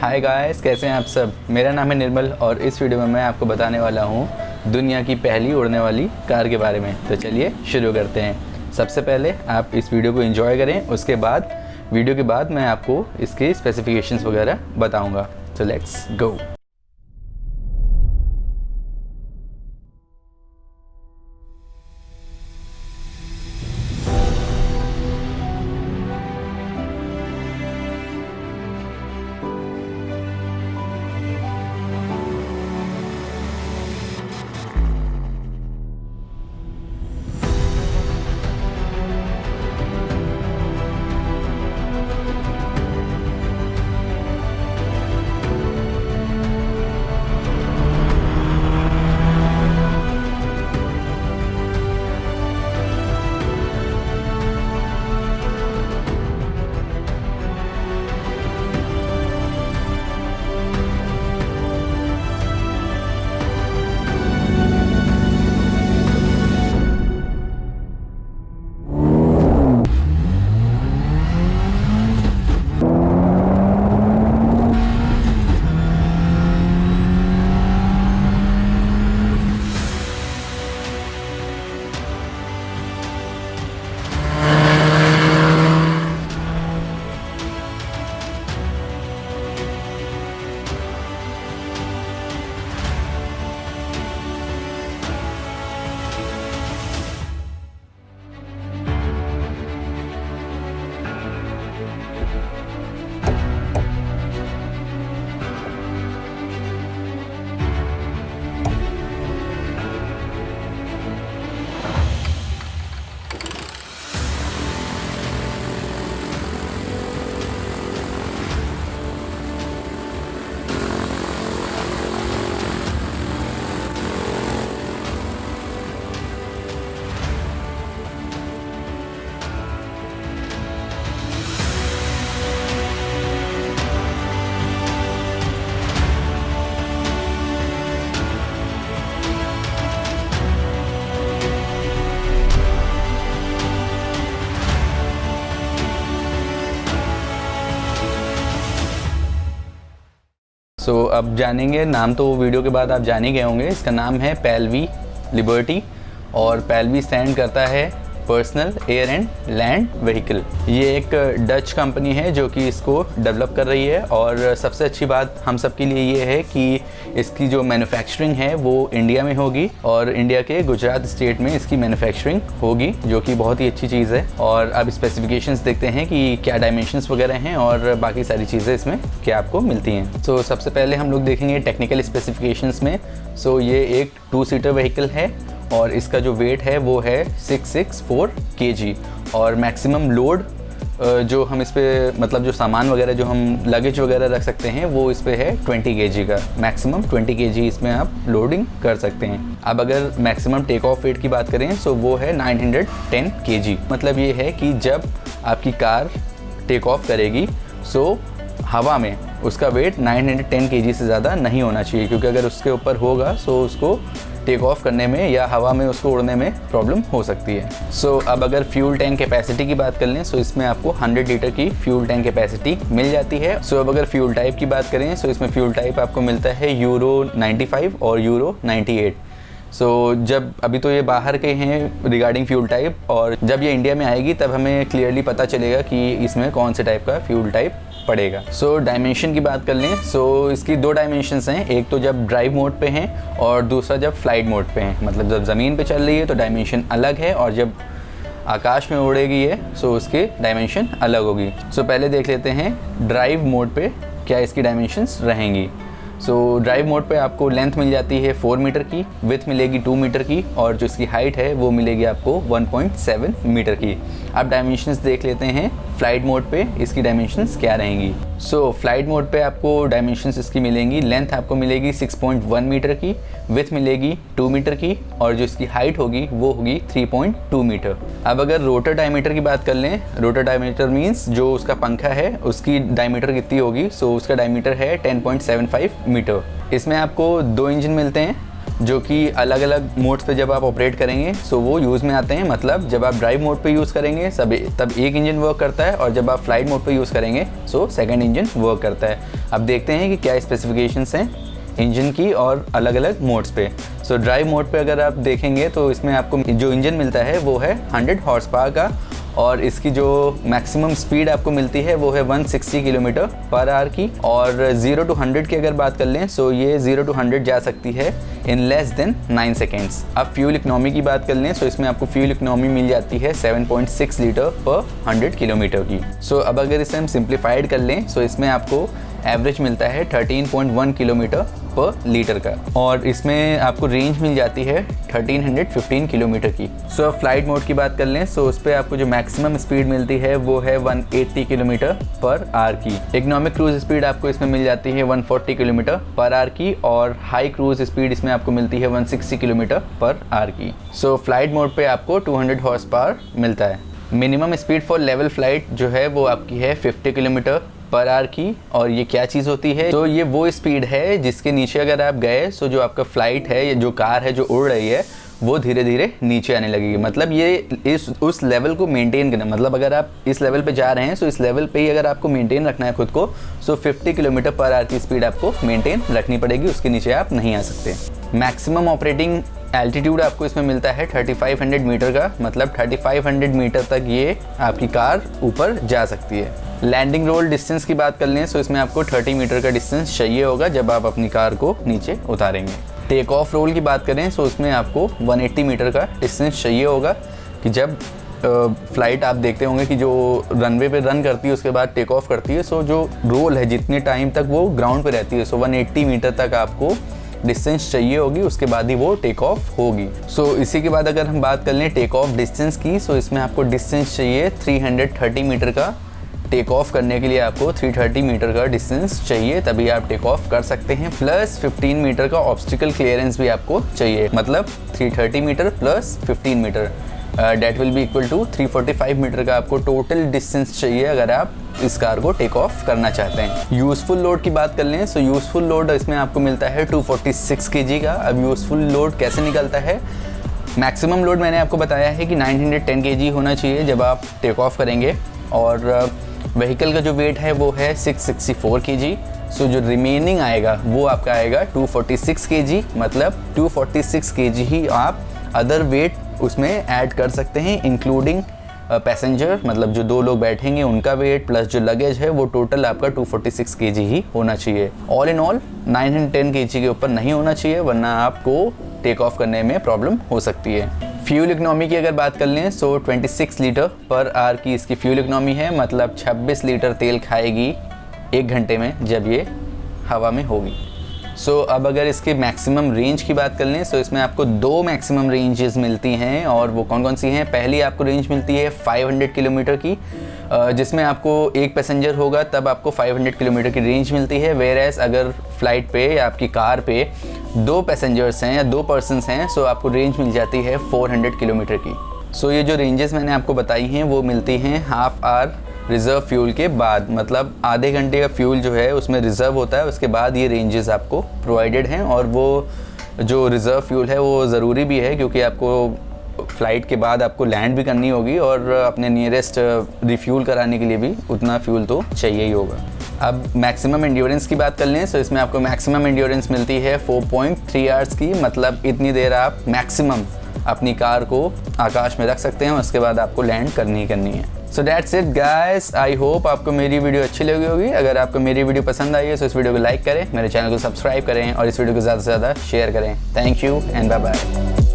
Hi guys, कैसे हैं आप सब। मेरा नाम है निर्मल और इस वीडियो में मैं आपको बताने वाला हूँ दुनिया की पहली उड़ने वाली कार के बारे में। तो चलिए शुरू करते हैं। सबसे पहले आप इस वीडियो को एंजॉय करें, उसके बाद वीडियो के बाद मैं आपको इसके स्पेसिफिकेशंस वगैरह बताऊँगा। तो लेट्स गो। अब जानेंगे, नाम तो वीडियो के बाद आप जान ही गए होंगे। इसका नाम है पैलवी लिबर्टी और पैलवी स्टैंड करता है personal air and land vehicle. ये एक डच कंपनी है जो कि इसको डेवलप कर रही है और सबसे अच्छी बात हम सब के लिए ये है कि इसकी जो मैन्युफैक्चरिंग है वो इंडिया में होगी और इंडिया के गुजरात स्टेट में इसकी मैन्युफैक्चरिंग होगी, जो कि बहुत ही अच्छी चीज़ है। और अब स्पेसिफिकेशंस देखते हैं कि क्या डायमेंशंस वगैरह हैं और बाकी सारी चीज़ें इसमें क्या आपको मिलती हैं। सबसे पहले हम लोग देखेंगे टेक्निकल स्पेसिफिकेशंस में। ये एक 2 सीटर व्हीकल है और इसका जो वेट है वो है 664 kg और मैक्सिमम लोड जो हम इस पे मतलब जो सामान वगैरह जो हम लगेज वगैरह रख सकते हैं वो इस पे है 20 kg का। मैक्सिमम 20 kg इसमें आप लोडिंग कर सकते हैं। अब अगर मैक्सिमम टेक ऑफ वेट की बात करें वो है 910 kg। मतलब ये है कि जब आपकी कार टेक ऑफ करेगी हवा में उसका वेट 910 kg से ज़्यादा नहीं होना चाहिए, क्योंकि अगर उसके ऊपर होगा उसको टेक ऑफ करने में या हवा में उसको उड़ने में प्रॉब्लम हो सकती है। अब अगर फ्यूल टैंक कैपेसिटी की बात कर लें इसमें आपको 100 लीटर की फ्यूल टैंक कैपेसिटी मिल जाती है। अब अगर फ्यूल टाइप की बात करें इसमें फ्यूल टाइप आपको मिलता है यूरो 95 और यूरो 98। जब अभी तो ये बाहर के हैं रिगार्डिंग फ्यूल टाइप, और जब ये इंडिया में आएगी तब हमें क्लियरली पता चलेगा कि इसमें कौन से टाइप का फ्यूल टाइप पड़ेगा। डायमेंशन की बात कर लें इसकी 2 डायमेंशंस हैं। एक तो जब ड्राइव मोड पे हैं और दूसरा जब फ्लाइट मोड पे हैं। मतलब जब ज़मीन पे चल रही है तो डायमेंशन अलग है और जब आकाश में उड़ेगी है उसकी डायमेंशन अलग होगी। पहले देख लेते हैं ड्राइव मोड पे क्या इसकी डायमेंशंस रहेंगी। ड्राइव मोड पे आपको लेंथ मिल जाती है 4 मीटर की, विड्थ मिलेगी 2 मीटर की और जो इसकी हाइट है वो मिलेगी आपको 1.7 मीटर की। अब डायमेंशंस देख लेते हैं फ्लाइट मोड पे इसकी डायमेंशंस क्या रहेंगी। फ्लाइट मोड पे आपको डायमेंशंस इसकी मिलेंगी, लेंथ आपको मिलेगी 6.1 मीटर की, विड्थ मिलेगी 2 मीटर की और जो इसकी हाइट होगी वो होगी 3.2 मीटर। अब अगर रोटर डायमीटर की बात कर लें, रोटर डायमीटर मीन्स जो उसका पंखा है उसकी डायमीटर कितनी होगी। उसका डायमीटर है 10.75 मीटर। इसमें आपको 2 इंजन मिलते हैं जो कि अलग अलग मोड्स पे जब आप ऑपरेट करेंगे सो वो यूज़ में आते हैं। मतलब जब आप ड्राइव मोड पे यूज़ करेंगे तब एक इंजन वर्क करता है, और जब आप फ्लाइट मोड पे यूज़ करेंगे सो सेकंड इंजन वर्क करता है। अब देखते हैं कि क्या स्पेसिफिकेशंस हैं इंजन की और अलग अलग मोड्स पे। सो ड्राइव मोड पे अगर आप देखेंगे तो इसमें आपको जो इंजन मिलता है वो है 100 हॉर्स पावर का, और इसकी जो मैक्सिमम स्पीड आपको मिलती है वो है 160 किलोमीटर पर आवर की। और 0 to 100 की अगर बात कर लें सो ये 0 to 100 जा सकती है इन लेस देन 9 सेकेंड्स। अब फ्यूल इकनॉमी की बात कर लें सो इसमें आपको फ्यूल इकनॉमी मिल जाती है 7.6 लीटर पर 100 किलोमीटर की। सो अब अगर इसे हम सिंप्लीफाइड कर लें सो इसमें आपको एवरेज मिलता है 13.1 किलोमीटर पर लीटर का, और इसमें आपको रेंज मिल जाती है 1315 किलोमीटर की। सो अब फ्लाइट मोड की बात कर लें सो उस पर आपको जो मैक्सिमम स्पीड मिलती है वो है 180 किलोमीटर पर आवर की। इकोनॉमिक क्रूज स्पीड आपको इसमें मिल जाती है 140 किलोमीटर पर आवर की, और हाई क्रूज स्पीड इसमें आपको मिलती है 160 किलोमीटर पर आवर की। सो फ्लाइट मोड पे आपको 200 हॉर्स पावर मिलता है। Minimum speed for level flight जो है वो आपकी है 50 किलोमीटर पर आवर की। और ये क्या चीज़ होती है, तो ये वो स्पीड है जिसके नीचे अगर आप गए सो जो आपका फ्लाइट है या जो कार है जो उड़ रही है वो धीरे धीरे नीचे आने लगेगी। मतलब ये उस लेवल को मेंटेन करना, मतलब अगर आप इस लेवल पे जा रहे हैं सो इस लेवल पे ही अगर आपको मेंटेन रखना है खुद को सो 50 किलोमीटर पर आवर की स्पीड आपको मेंटेन रखनी पड़ेगी, उसके नीचे आप नहीं आ सकते। मैक्सिमम ऑपरेटिंग एल्टीट्यूड आपको इसमें मिलता है 3500 मीटर का, मतलब 3500 मीटर तक ये आपकी कार ऊपर जा सकती है। लैंडिंग रोल डिस्टेंस की बात कर लें सो इसमें आपको 30 मीटर का डिस्टेंस चाहिए होगा जब आप अपनी कार को नीचे उतारेंगे। टेक ऑफ रोल की बात करें सो उसमें आपको 180 मीटर का डिस्टेंस चाहिए होगा कि जब फ्लाइट आप देखते होंगे कि जो रनवे पे रन करती है उसके बाद टेक ऑफ करती है सो जो रोल है जितने टाइम तक वो ग्राउंड पे रहती है सो 180 मीटर तक आपको डिस्टेंस चाहिए होगी, उसके बाद ही वो टेक ऑफ होगी। सो इसी के बाद अगर हम बात कर लें टेक ऑफ डिस्टेंस की सो इसमें आपको डिस्टेंस चाहिए 330 मीटर का। टेक ऑफ करने के लिए आपको 330 मीटर का डिस्टेंस चाहिए, तभी आप टेक ऑफ कर सकते हैं। प्लस 15 मीटर का ऑब्स्टिकल क्लियरेंस भी आपको चाहिए, मतलब 330 metre plus 15 metre that will be equal to 345 metre का आपको टोटल डिस्टेंस चाहिए अगर आप इस कार को टेक ऑफ करना चाहते हैं। यूज़फुल लोड की बात कर लें सो यूज़फुल लोड इसमें आपको मिलता है 246 kg का। अब यूज़फुल लोड कैसे निकलता है, मैक्सिमम लोड मैंने आपको बताया है कि 910 kg होना चाहिए जब आप टेक ऑफ करेंगे, और व्हीकल का जो वेट है वो है 664 kg। सो जो रिमेनिंग आएगा वो आपका आएगा 246 kg, मतलब 246 kg ही आप अदर वेट उसमें ऐड कर सकते हैं, इंक्लूडिंग पैसेंजर, मतलब जो 2 लोग बैठेंगे उनका वेट प्लस जो लगेज है वो टोटल आपका 246 kg ही होना चाहिए। ऑल इन ऑल 910 kg के ऊपर नहीं होना चाहिए, वरना आपको टेक ऑफ करने में प्रॉब्लम हो सकती है। फ्यूल इकनॉमी की अगर बात कर लें सो 26 लीटर पर आवर की इसकी फ्यूल इकनॉमी है, मतलब 26 लीटर तेल खाएगी 1 घंटे में जब ये हवा में होगी। सो अब अगर इसके मैक्सिमम रेंज की बात कर लें सो इसमें आपको 2 मैक्सिमम रेंजेस मिलती हैं, और वो कौन कौन सी हैं। पहली आपको रेंज मिलती है 500 किलोमीटर की, जिसमें आपको एक पैसेंजर होगा तब आपको 500 किलोमीटर की रेंज मिलती है। वेयरएज अगर फ्लाइट पे या आपकी कार पे 2 पैसेंजर्स हैं या 2 पर्सन्स हैं सो आपको रेंज मिल जाती है 400 किलोमीटर की। सो ये जो रेंजेस मैंने आपको बताई हैं वो मिलती हैं हाफ आवर रिज़र्व फ्यूल के बाद, मतलब आधे घंटे का फ्यूल जो है उसमें रिज़र्व होता है, उसके बाद ये रेंजेस आपको प्रोवाइडेड हैं। और वो जो रिज़र्व फ्यूल है वो ज़रूरी भी है क्योंकि आपको फ़्लाइट के बाद आपको लैंड भी करनी होगी और अपने नियरेस्ट रिफ्यूल कराने के लिए भी उतना फ्यूल तो चाहिए ही होगा। अब मैक्सिमम एंड्योरेंस की बात कर लें सो इसमें आपको मैक्सिमम एंड्योरेंस मिलती है 4.3 आवर्स की, मतलब इतनी देर आप मैक्सिमम अपनी कार को आकाश में रख सकते हैं, उसके बाद आपको लैंड करनी है। So that's it guys, I hope आपको मेरी वीडियो अच्छी लगी होगी। अगर आपको मेरी वीडियो पसंद आई है तो इस वीडियो को लाइक करें, मेरे चैनल को सब्सक्राइब करें और इस वीडियो को ज़्यादा से ज़्यादा शेयर करें। Thank you and bye bye.